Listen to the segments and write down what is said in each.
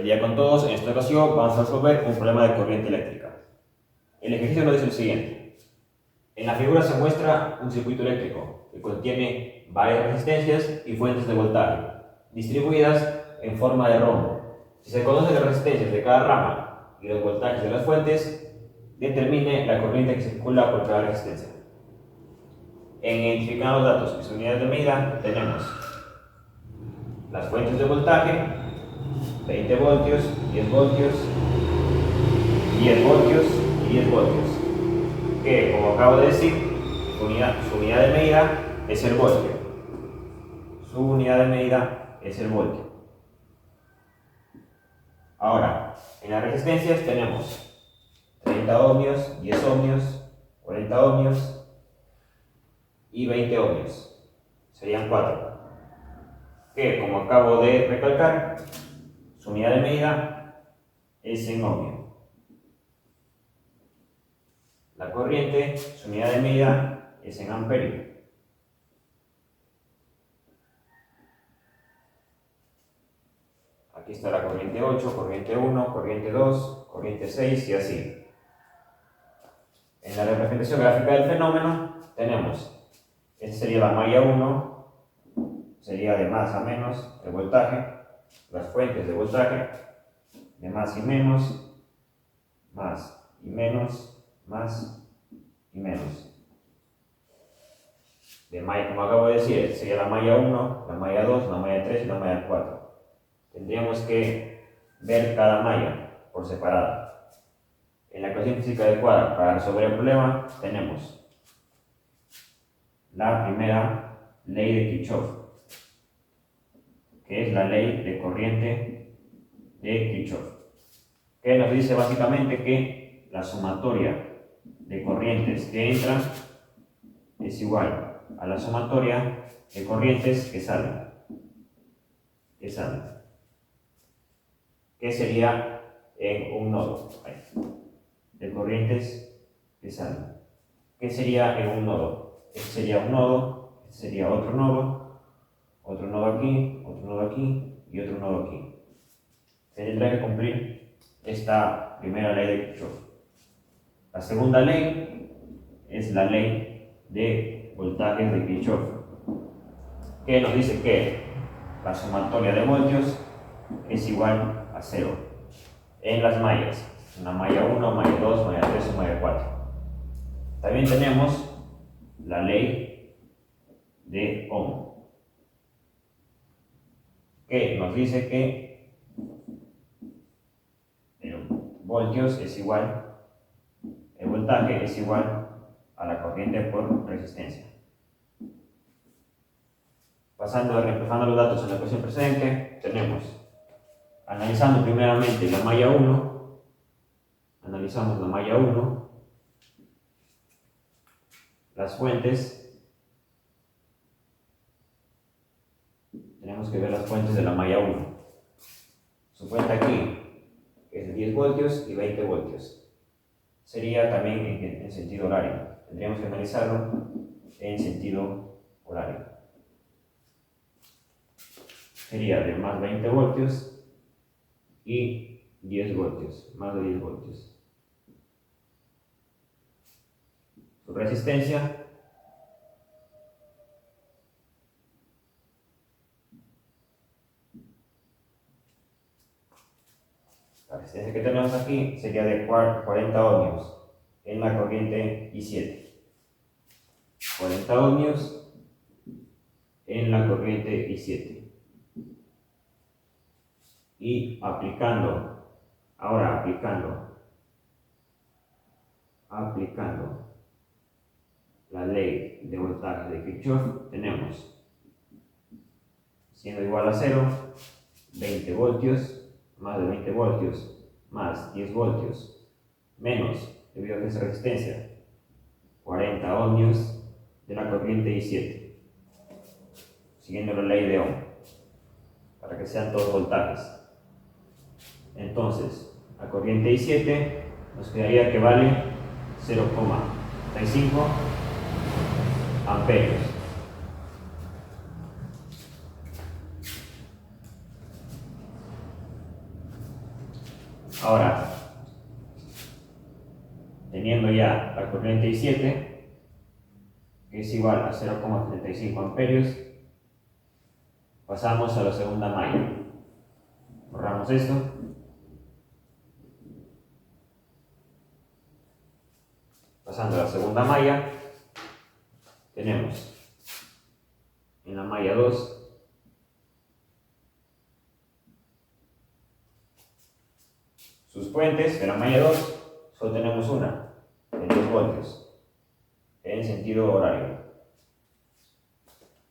día con todos. En esta ocasión vamos a resolver un problema de corriente eléctrica. El ejercicio nos dice lo siguiente. En la figura se muestra un circuito eléctrico que contiene varias resistencias y fuentes de voltaje, distribuidas en forma de rombo. Si se conocen las resistencias de cada rama y los voltajes de las fuentes, determine la corriente que circula por cada resistencia. En identificar los datos y sus unidades de medida tenemos las fuentes de voltaje, 20 voltios, 10 voltios, 10 voltios y 10 voltios, que como acabo de decir, su unidad de medida es el voltio. Su unidad de medida es el voltio. Ahora, en las resistencias tenemos 30 ohmios, 10 ohmios, 40 ohmios y 20 ohmios. Serían 4. Que como acabo de recalcar, su unidad de medida es en ohmio. La corriente, su unidad de medida es en amperio. Aquí está la corriente 8, corriente 1, corriente 2, corriente 6 y así. En la representación gráfica del fenómeno tenemos, esta sería la malla 1, sería de más a menos el voltaje, las fuentes de voltaje, de más y menos, más y menos, más y menos. De malla, como acabo de decir, sería la malla 1, la malla 2, la malla 3 y la malla 4. Tendríamos que ver cada malla por separado. En la ecuación física adecuada para resolver el problema tenemos la primera ley de Kirchhoff, que es la ley de corriente de Kirchhoff, que nos dice básicamente que la sumatoria de corrientes que entran es igual a la sumatoria de corrientes que salen. ¿Qué sería en un nodo? De corrientes que salen. ¿Qué sería en un nodo? Este sería un nodo, este sería otro nodo aquí, otro nodo aquí y otro nodo aquí. Se tendrá que cumplir esta primera ley de Kirchhoff. La segunda ley es la ley de voltajes de Kirchhoff, que nos dice que la sumatoria de voltios es igual a 0 en las mallas. Una malla 1, malla 2, malla 3 o malla 4. También tenemos la ley de Ohm, que nos dice que el voltaje es igual a la corriente por resistencia. Reemplazando los datos en la ecuación precedente, tenemos, analizando primeramente la malla 1, analizamos la malla 1, las fuentes, tenemos que ver las fuentes de la malla 1. Su fuente aquí es de 10 voltios y 20 voltios. Sería también en sentido horario. Tendríamos que analizarlo en sentido horario. Sería de más 20 voltios y 10 voltios, más de 10 voltios. Su resistencia que tenemos aquí sería de 40 ohmios en la corriente I7. 40 ohmios en la corriente I7. Y aplicando la ley de voltaje de Kirchhoff, tenemos, siendo igual a 0, 20 voltios, más de 20 voltios, más 10 voltios, menos, debido a que es resistencia, 40 ohmios de la corriente I7, siguiendo la ley de Ohm, para que sean todos voltajes. Entonces, la corriente I7 nos quedaría que vale 0,35 amperios. Ahora, teniendo ya la corriente I7, que es igual a 0,35 amperios, pasamos a la segunda malla. Borramos esto. Pasando a la segunda malla, tenemos en la malla 2 sus fuentes. De la malla 2 solo tenemos una, de 10 voltios, en sentido horario.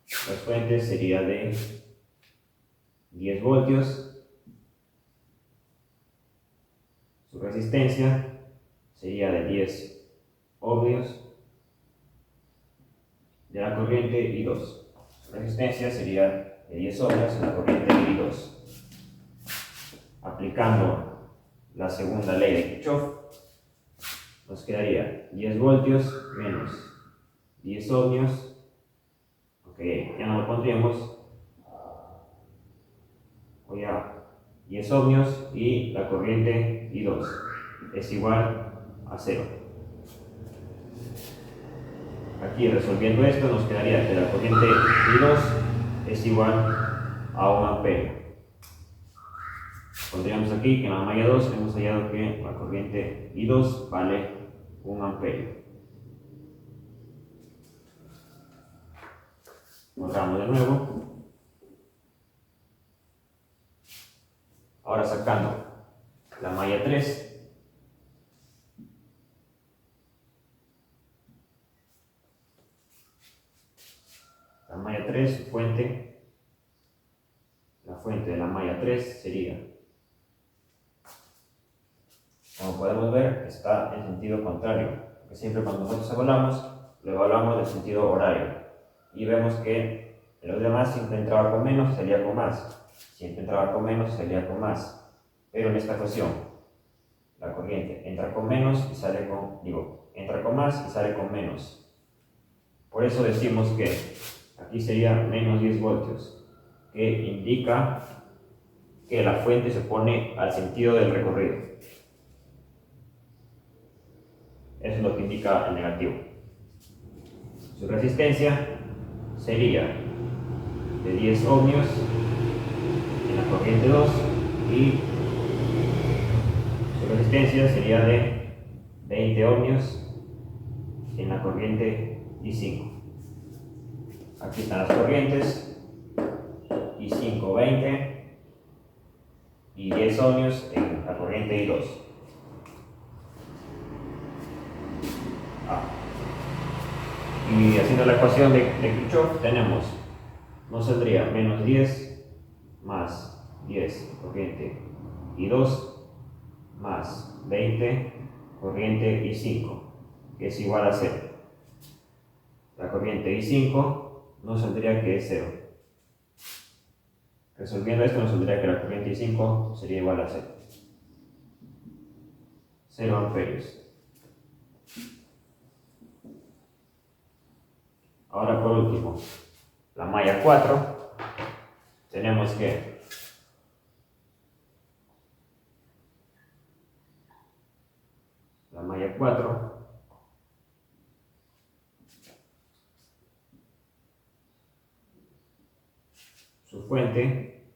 Las fuentes serían de 10 voltios. Su resistencia sería de 10 ohmios de la corriente I2. Su resistencia sería de 10 ohmios en la corriente I2. Aplicando la segunda ley de Kirchhoff, nos quedaría 10 voltios menos 10 ohmios. Ok, ya no lo pondríamos. Voy a 10 ohmios y la corriente I2 es igual a 0. Aquí resolviendo esto nos quedaría que la corriente I2 es igual a 1 amperio. Pondríamos aquí que en la malla 2 hemos hallado que la corriente I2 vale 1 amperio. Borramos de nuevo. Ahora sacando la malla 3, la malla 3, la fuente de la malla 3 sería, como podemos ver, está en sentido contrario, porque siempre cuando nosotros evaluamos, lo evaluamos en sentido horario, y vemos que en los demás siempre entraba con menos y salía con más, siempre entraba con menos y salía con más, pero en esta ocasión la corriente entra con menos y sale con, entra con más y sale con menos. Por eso decimos que aquí sería menos 10 voltios, que indica que la fuente se opone al sentido del recorrido. Eso es lo que indica el negativo. Su resistencia sería de 10 ohmios en la corriente 2 y su resistencia sería de 20 ohmios en la corriente I5. Aquí están las corrientes, I5 20 y 10 ohmios en la corriente I2. Y haciendo la ecuación de Kirchhoff tenemos, nos saldría menos 10 más 10 corriente I2 más 20 corriente I5, que es igual a 0. La corriente I5 nos saldría que es 0. Resolviendo esto nos saldría que la corriente I5 sería igual a 0. 0 amperios. Ahora por último, la malla 4, tenemos que la malla 4 su fuente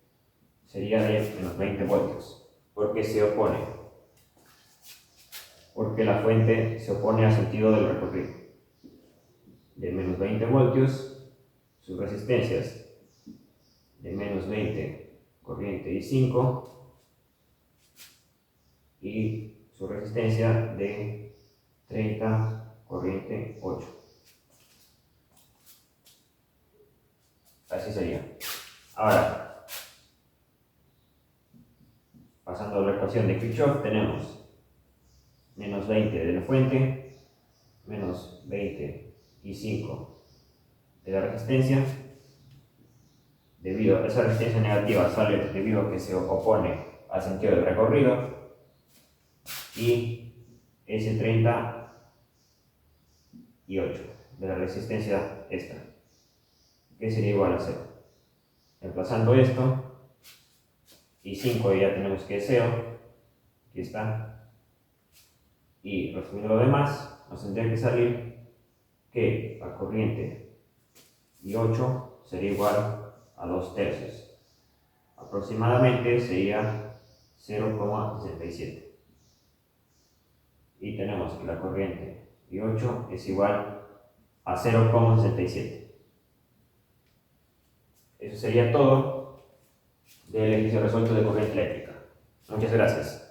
sería de menos 20 voltios. ¿Por qué se opone? Porque la fuente se opone al sentido del recorrido. De menos 20 voltios, sus resistencias de menos 20 corriente I5 y su resistencia de 30 corriente 8. Así sería. Ahora, pasando a la ecuación de Kirchhoff, tenemos menos 20 de la fuente, menos 20 I5 de la resistencia. Debido a esa resistencia negativa sale debido a que se opone al sentido del recorrido, y ese 30 y 8 de la resistencia esta, que sería igual a 0. Reemplazando esto, y 5 ya tenemos que es 0, Aquí está. Y resumiendo lo demás, nos tendría que salir que la corriente I8 sería igual a 2/3. Aproximadamente sería 0,67. Y tenemos que la corriente I8 es igual a 0,67. Eso sería todo del ejercicio resuelto de corriente eléctrica. Muchas gracias.